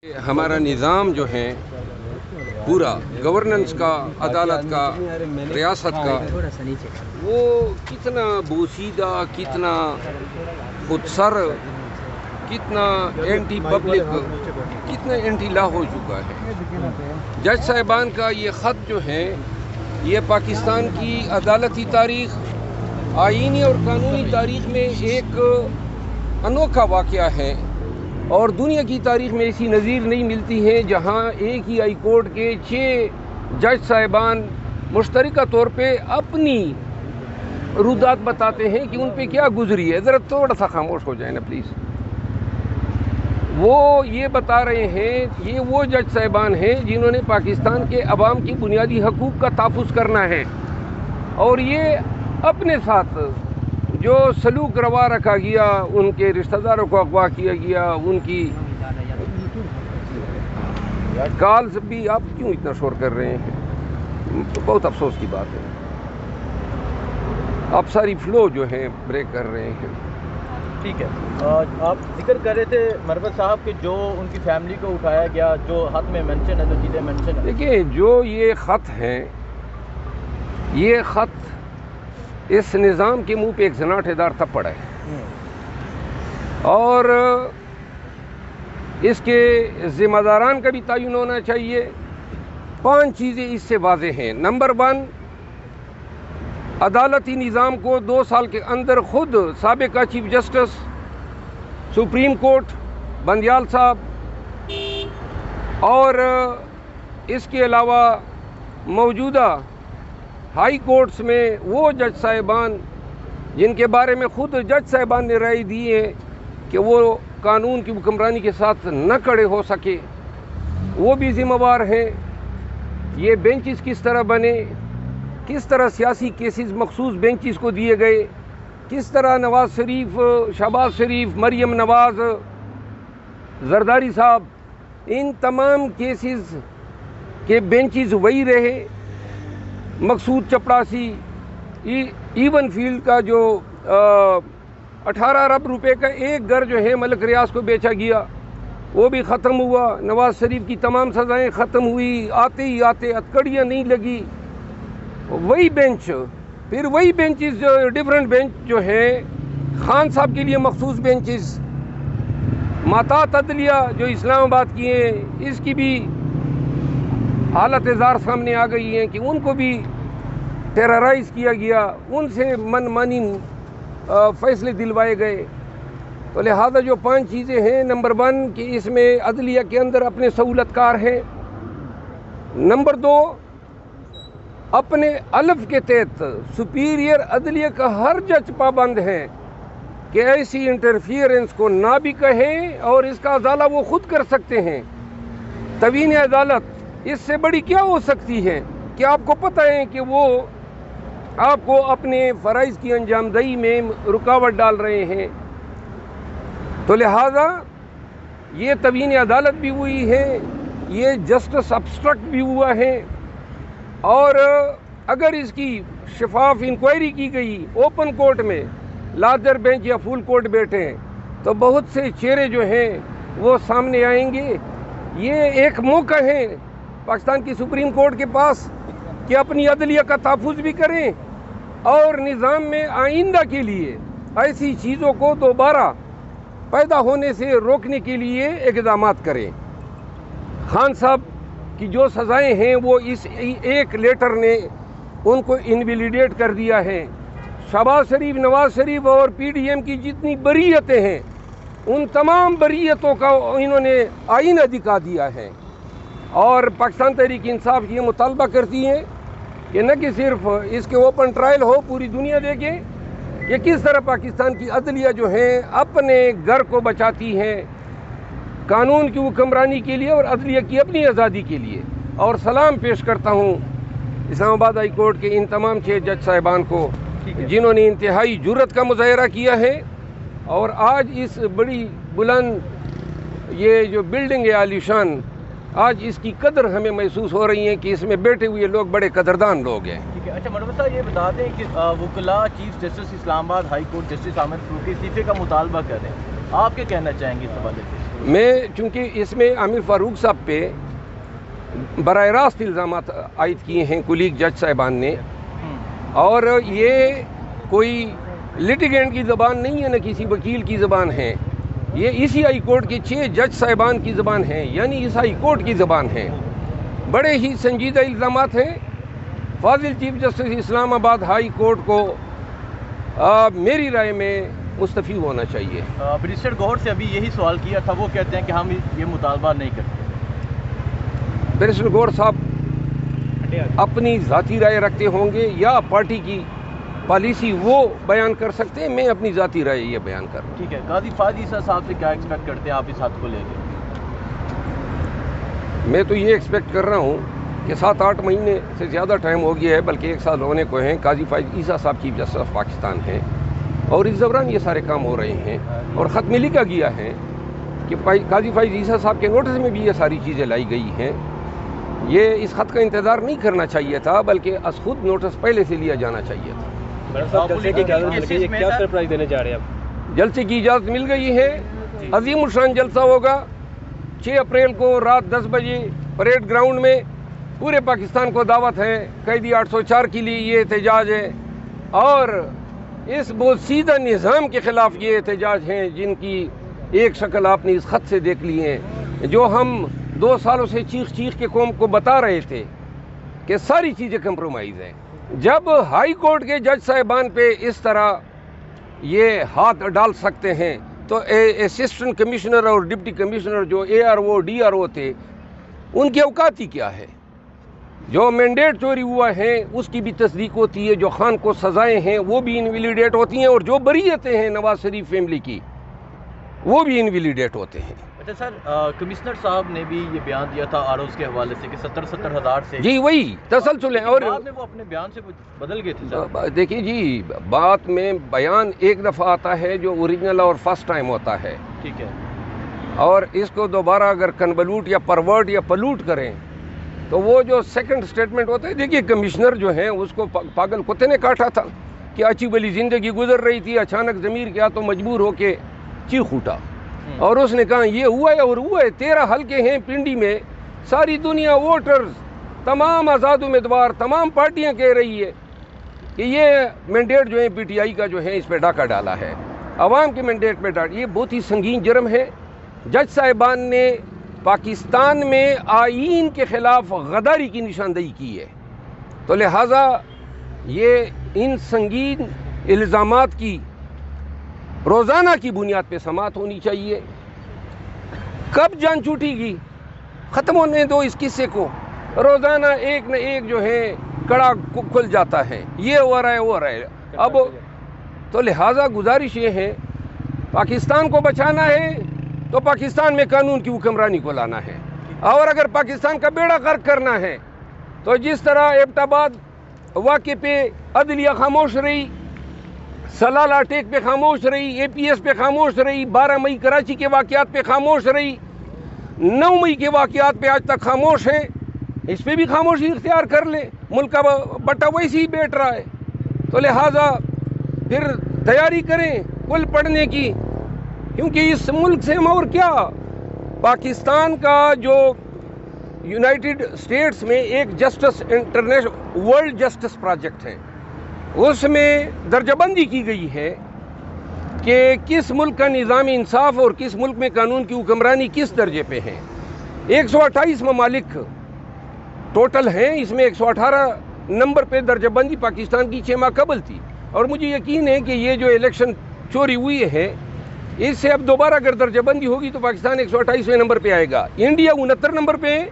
ہمارا نظام جو ہے پورا گورننس کا، عدالت کا، ریاست کا، وہ کتنا بوسیدہ، کتنا خود سر، کتنا اینٹی پبلک، کتنا اینٹی لا ہو چکا ہے۔ جج صاحبان کا یہ خط جو ہے یہ پاکستان کی عدالتی تاریخ، آئینی اور قانونی تاریخ میں ایک انوکھا واقعہ ہے، اور دنیا کی تاریخ میں ایسی نظیر نہیں ملتی ہے جہاں ایک ہی ہائی کورٹ کے 6 جج صاحبان مشترکہ طور پہ اپنی رودات بتاتے ہیں کہ ان پہ کیا گزری ہے۔ ذرا تھوڑا سا خاموش ہو جائیں نا پلیز۔ وہ یہ بتا رہے ہیں، یہ وہ جج صاحبان ہیں جنہوں نے پاکستان کے عوام کی بنیادی حقوق کا تحفظ کرنا ہے، اور یہ اپنے ساتھ جو سلوک روا رکھا گیا، ان کے رشتہ داروں کو اغوا کیا گیا، ان کی کالز بھی، آپ کیوں اتنا شور کر رہے ہیں؟ بہت افسوس کی بات ہے، آپ ساری فلو جو ہے بریک کر رہے ہیں۔ ٹھیک ہے، آپ ذکر کر رہے تھے مروت صاحب کہ جو ان کی فیملی کو اٹھایا گیا، جو خط میں مینشن ہے، جو چیزیں مینشن ہے، دیکھیں جو یہ خط ہیں، یہ خط اس نظام کے منہ پہ ایک زناٹے دار تھپڑ ہے، اور اس کے ذمہ داران کا بھی تعین ہونا چاہیے۔ 5 چیزیں اس سے واضح ہیں۔ نمبر 1، عدالتی نظام کو 2 سال کے اندر خود سابقہ chief justice supreme court Bandial صاحب، اور اس کے علاوہ موجودہ ہائی کورٹس میں وہ جج صاحبان جن کے بارے میں خود جج صاحبان نے رائے دی ہے کہ وہ قانون کی حکمرانی کے ساتھ نہ کھڑے ہو سکے، وہ بھی ذمہ وار ہیں۔ یہ بینچز کس طرح بنے، کس طرح سیاسی کیسز مخصوص بینچز کو دیے گئے، کس طرح نواز شریف، شہباز شریف، مریم نواز، زرداری صاحب، ان تمام کیسز کے بینچز وہی رہے۔ مقصود چپڑاسی، ایون فیلڈ کا جو 18 ارب روپے کا ایک گھر جو ہے ملک ریاض کو بیچا گیا، وہ بھی ختم ہوا۔ نواز شریف کی تمام سزائیں ختم ہوئی، آتے ہی آتے ہتھکڑیاں نہیں لگی۔ وہی بینچ، پھر وہی بینچز جو ڈیفرنٹ بینچ جو ہیں خان صاحب کے لیے مخصوص بینچز، ماتحت عدلیہ جو اسلام آباد کی ہیں، اس کی بھی حالت زار سامنے آ گئی ہیں کہ ان کو بھی ٹیررائز کیا گیا، ان سے من مانی فیصلے دلوائے گئے۔ تو لہذا جو 5 چیزیں ہیں، نمبر 1 کہ اس میں عدلیہ کے اندر اپنے سہولت کار ہیں۔ نمبر 2، اپنے الف کے تحت سپیریئر عدلیہ کا ہر جج پابند ہے کہ ایسی انٹرفیئرنس کو نہ بھی کہیں، اور اس کا ازالہ وہ خود کر سکتے ہیں۔ توہین عدالت اس سے بڑی کیا ہو سکتی ہے کہ آپ کو پتہ ہے کہ وہ آپ کو اپنے فرائض کی انجام دہی میں رکاوٹ ڈال رہے ہیں۔ تو لہذا یہ توہین عدالت بھی ہوئی ہے، یہ جسٹس ابسٹرکٹ بھی ہوا ہے، اور اگر اس کی شفاف انکوائری کی گئی اوپن کورٹ میں، لارجر بینچ یا فل کورٹ بیٹھے، تو بہت سے چہرے جو ہیں وہ سامنے آئیں گے۔ یہ ایک موقع ہے پاکستان کی سپریم کورٹ کے پاس کہ اپنی عدلیہ کا تحفظ بھی کریں، اور نظام میں آئندہ کے لیے ایسی چیزوں کو دوبارہ پیدا ہونے سے روکنے کے لیے اقدامات کریں۔ خان صاحب کی جو سزائیں ہیں وہ اس ایک لیٹر نے ان کو انویلیڈیٹ کر دیا ہے۔ شہباز شریف، نواز شریف اور پی ڈی ایم کی جتنی بریتیں ہیں، ان تمام بریتوں کا انہوں نے آئینہ دکھا دیا ہے، اور پاکستان تحریک انصاف یہ مطالبہ کرتی ہے کہ نہ کہ صرف اس کے اوپن ٹرائل ہو، پوری دنیا دیکھے کہ کس طرح پاکستان کی عدلیہ جو ہے اپنے گھر کو بچاتی ہے قانون کی حکمرانی کے لیے اور عدلیہ کی اپنی آزادی کے لیے۔ اور سلام پیش کرتا ہوں اسلام آباد ہائی کورٹ کے ان تمام 6 جج صاحبان کو جنہوں نے انتہائی جرأت کا مظاہرہ کیا ہے، اور آج اس بڑی بلند یہ جو بلڈنگ ہے عالیشان، آج اس کی قدر ہمیں محسوس ہو رہی ہے کہ اس میں بیٹھے ہوئے لوگ بڑے قدردان لوگ ہیں۔ ٹھیک ہے، اچھا مروت صاحب یہ بتا دیں کہ وکلاء چیف جسٹس اسلام آباد ہائی کورٹ جسٹس عامر فاروقی استعفے کا مطالبہ کر رہے ہیں، آپ کیا کہنا چاہیں گے اس حوالے سے؟ میں چونکہ اس میں عامر فاروق صاحب پہ براہ راست الزامات عائد کیے ہیں کولیگ جج صاحبان نے، اور یہ کوئی لٹیگنٹ کی زبان نہیں ہے، نہ کسی وکیل کی زبان ہے، یہ اسی ہائی کورٹ کے 6 جج صاحبان کی زبان ہے، یعنی اس ہائی کورٹ کی زبان ہے۔ بڑے ہی سنجیدہ الزامات ہیں۔ فاضل چیف جسٹس اسلام آباد ہائی کورٹ کو میری رائے میں مستعفی ہونا چاہیے۔ بیرسٹر گوہر سے ابھی یہی سوال کیا تھا، وہ کہتے ہیں کہ ہم یہ مطالبہ نہیں کرتے۔ بیرسٹر گوہر صاحب اپنی ذاتی رائے رکھتے ہوں گے یا پارٹی کی پالیسی وہ بیان کر سکتے ہیں، میں اپنی ذاتی رائے یہ بیان کر رہا ہوں۔ ٹھیک ہے، قاضی فائز عیسیٰ صاحب سے کیا ایکسپیکٹ کرتے ہیں آپ اس حد کو لے کے؟ میں تو یہ ایکسپیکٹ کر رہا ہوں کہ 7-8 مہینے سے زیادہ ٹائم ہو گیا ہے، بلکہ 1 سال ہونے کو ہیں، قاضی فائز عیسیٰ صاحب چیف جسٹس آف پاکستان ہیں، اور اس دوران یہ سارے کام ہو رہے ہیں، اور خط میں لکھا گیا ہے کہ قاضی فائز عیسیٰ صاحب کے نوٹس میں بھی یہ ساری چیزیں لائی گئی ہیں۔ یہ اس خط کا انتظار نہیں کرنا چاہیے تھا، بلکہ از خود نوٹس پہلے سے لیا جانا چاہیے تھا۔ جلسے کی اجازت مل گئی ہے، کیا سرپرائز دینے جا رہے ہیں آپ؟ جلسے کی اجازت مل گئی ہے، عظیم الشان جلسہ ہوگا 6 اپریل کو رات 10 بجے پریڈ گراؤنڈ میں۔ پورے پاکستان کو دعوت ہے، قیدی 804 کے لیے یہ احتجاج ہے، اور اس بہت سیدھا نظام کے خلاف یہ احتجاج ہیں جن کی ایک شکل آپ نے اس خط سے دیکھ لی ہے، جو ہم 2 سالوں سے چیخ کے قوم کو بتا رہے تھے کہ ساری چیزیں کمپرومائز ہیں۔ جب ہائی کورٹ کے جج صاحبان پہ اس طرح یہ ہاتھ ڈال سکتے ہیں تو اسسٹنٹ کمشنر اور ڈپٹی کمشنر جو ARO DRO تھے، ان کی اوقات ہی کیا ہے؟ جو مینڈیٹ چوری ہوا ہے اس کی بھی تصدیق ہوتی ہے، جو خان کو سزائیں ہیں وہ بھی انویلیڈیٹ ہوتی ہیں، اور جو بریتیں ہیں نواز شریف فیملی کی وہ بھی انویلیڈیٹ ہوتے ہیں۔ اچھا سر، کمشنر صاحب نے بھی یہ بیان دیا تھا آروز کے حوالے سے کہ 70 ہزار سے، جی وہی تسلسل ہے، اور بعد میں وہ اپنے بیان سے بدل گئے تھے سر۔ دیکھیے جی، بات میں بیان ایک دفعہ آتا ہے جو اوریجنل اور فرسٹ ٹائم ہوتا ہے، ٹھیک ہے، اور اس کو دوبارہ اگر کنولوٹ یا پرورٹ یا پلوٹ کریں تو وہ جو سیکنڈ سٹیٹمنٹ ہوتا ہے، دیکھیے کمشنر جو ہیں اس کو پاگل کتے نے کاٹا تھا کہ اچھی بلی زندگی گزر رہی تھی، اچانک ضمیر کیا تو مجبور ہو کے چیخ اٹھا، اور اس نے کہا یہ ہوا ہے اور ہوا ہے۔ 13 حلقے ہیں پنڈی میں، ساری دنیا ووٹرز، تمام آزاد امیدوار، تمام پارٹیاں کہہ رہی ہے کہ یہ مینڈیٹ جو ہے PTI کا جو ہے اس پہ ڈاکہ ڈالا ہے، عوام کے مینڈیٹ پہ یہ بہت ہی سنگین جرم ہے۔ جج صاحبان نے پاکستان میں آئین کے خلاف غداری کی نشاندہی کی ہے، تو لہٰذا یہ ان سنگین الزامات کی روزانہ کی بنیاد پہ سماعت ہونی چاہیے۔ کب جان چھوٹے گی؟ ختم ہونے دو اس قصے کو، روزانہ ایک نہ ایک جو ہے کڑا کھل جاتا ہے، یہ ہو رہا ہے اب۔ تو لہٰذا گزارش یہ ہے، پاکستان کو بچانا ہے تو پاکستان میں قانون کی حکمرانی کو لانا ہے، اور اگر پاکستان کا بیڑا غرق کرنا ہے تو جس طرح ایبٹ آباد واقعے پہ عدلیہ خاموش رہی، سلالہ ٹیک پہ خاموش رہی، APS پہ خاموش رہی، 12 مئی کراچی کے واقعات پہ خاموش رہی، 9 مئی کے واقعات پہ آج تک خاموش ہیں، اس پہ بھی خاموشی اختیار کر لیں، ملک کا بٹا ویسے ہی بیٹھ رہا ہے۔ تو لہٰذا پھر تیاری کریں کل پڑھنے کی، کیونکہ اس ملک سے ہم اور کیا، پاکستان کا جو یونائٹڈ اسٹیٹس میں ایک justice international world justice project ہے، اس میں درجہ بندی کی گئی ہے کہ کس ملک کا نظام انصاف اور کس ملک میں قانون کی حکمرانی کس درجے پہ ہے۔ 128 ممالک ٹوٹل ہیں، اس میں 118 نمبر پہ درجہ بندی پاکستان کی 6 ماہ قبل تھی، اور مجھے یقین ہے کہ یہ جو الیکشن چوری ہوئی ہے اس سے اب دوبارہ اگر درجہ بندی ہوگی تو پاکستان 128ویں نمبر پہ آئے گا، انڈیا 69 نمبر پہ ہے،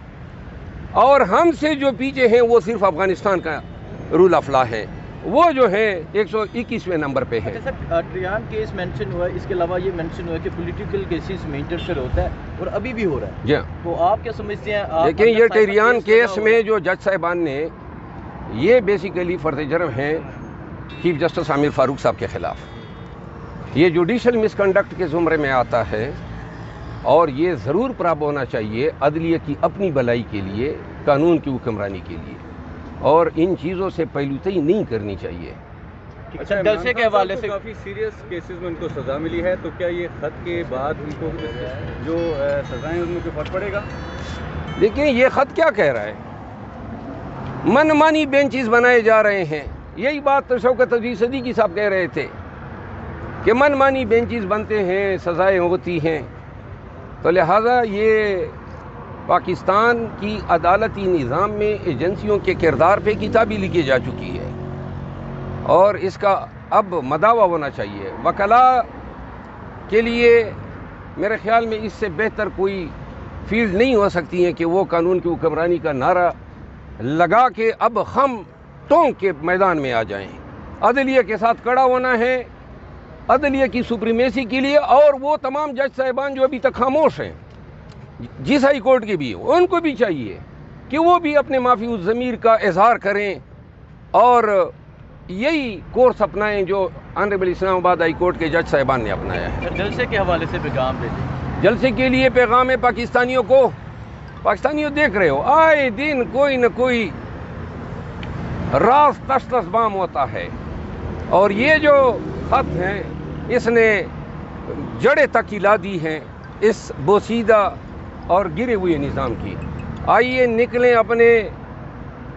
اور ہم سے جو پیچھے ہیں وہ صرف افغانستان کا رول آف لا ہے، وہ جو ہے 121ویں نمبر پہ ہے۔ اچھا سر، ٹریان کیس مینشن ہوا ہے، اس کے علاوہ یہ مینشن ہوا ہے کہ پولیٹیکل کیسز میں انٹرفیئر ہوتا ہے اور ابھی بھی ہو رہا ہے، جی تو آپ کیا سمجھتے ہیں؟ لیکن یہ ٹیریان کیس میں جو جج صاحبان نے یہ بیسیکلی فرد جرم ہے چیف جسٹس عامر فاروق صاحب کے خلاف، یہ جوڈیشل مس کنڈکٹ کے زمرے میں آتا ہے، اور یہ ضرور پراب ہونا چاہیے عدلیہ کی اپنی بھلائی کے لیے، قانون کی حکمرانی کے لیے، اور ان چیزوں سے پہلوتئی نہیں کرنی چاہیے، اچھا جلسے کے حوالے سے کافی سیریس کیسز میں ان کو سزا ملی ہے، تو کیا یہ خط کے بعد ان کو جو سزائیں ان میں کوئی فرق پڑے گا؟ دیکھیں یہ خط کیا کہہ رہا ہے، من مانی بینچز بنائے جا رہے ہیں. یہی بات تو شوکت عزیز صدیقی صاحب کہہ رہے تھے کہ من مانی بینچز بنتے ہیں، سزائیں ہوتی ہیں. تو لہٰذا یہ پاکستان کی عدالتی نظام میں ایجنسیوں کے کردار پہ کتابی لکھی جا چکی ہے اور اس کا اب مداوع ہونا چاہیے. وکلاء کے لیے میرے خیال میں اس سے بہتر کوئی فیلڈ نہیں ہو سکتی ہے کہ وہ قانون کی حکمرانی کا نعرہ لگا کے اب ہم ٹونک کے میدان میں آ جائیں. عدلیہ کے ساتھ کھڑا ہونا ہے، عدلیہ کی سپریمیسی کے لیے. اور وہ تمام جج صاحبان جو ابھی تک خاموش ہیں، جس ہائی کورٹ کے بھی ان کو بھی چاہیے کہ وہ بھی اپنے معافی الضمیر کا اظہار کریں اور یہی کورس اپنائیں جو آنریبل اسلام آباد ہائی کورٹ کے جج صاحبان نے اپنایا ہے. جلسے کے حوالے سے پیغام دے دیں. جلسے کے لیے پیغام ہے پاکستانیوں کو. پاکستانیوں دیکھ رہے ہو آئے دن کوئی نہ کوئی راز تش بام ہوتا ہے اور یہ جو خط ہیں اس نے جڑیں تک ہلا دی ہیں اس بوسیدہ اور گرے ہوئے نظام کی. آئیے نکلیں اپنے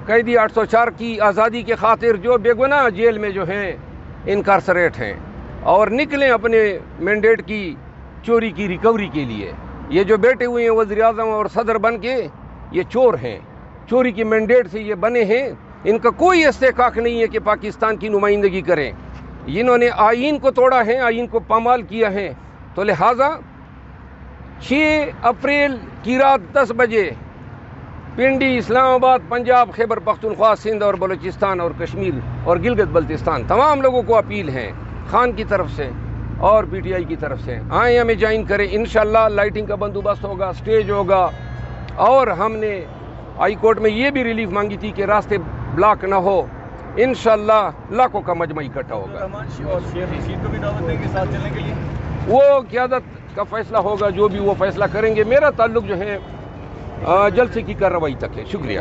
قیدی 804 کی آزادی کے خاطر جو بے گناہ جیل میں جو ہیں انکارسریٹ ہیں، اور نکلیں اپنے مینڈیٹ کی چوری کی ریکوری کے لیے. یہ جو بیٹھے ہوئے ہیں وزیر اعظم اور صدر بن کے، یہ چور ہیں، چوری کی مینڈیٹ سے یہ بنے ہیں. ان کا کوئی استحقاق نہیں ہے کہ پاکستان کی نمائندگی کریں. انہوں نے آئین کو توڑا ہے، آئین کو پامال کیا ہے. تو لہٰذا 6 اپریل کی رات 10 بجے پنڈی، اسلام آباد، پنجاب، خیبر پختونخوا، سندھ اور بلوچستان اور کشمیر اور گلگت بلتستان تمام لوگوں کو اپیل ہے، خان کی طرف سے اور پی ٹی آئی کی طرف سے، آئیں ہمیں جوائن کریں. انشاءاللہ لائٹنگ کا بندوبست ہوگا، سٹیج ہوگا. اور ہم نے ہائی کورٹ میں یہ بھی ریلیف مانگی تھی کہ راستے بلاک نہ ہو. انشاءاللہ لاکھوں کا مجمع اکٹھا ہوگا. اور شیخ رشید کو بھی دعوت دیں گے ساتھ چلنے کے لیے؟ وہ قیادت کا فیصلہ ہوگا، جو بھی وہ فیصلہ کریں گے. میرا تعلق جو ہے جلسے کی کارروائی تک ہے. شکریہ.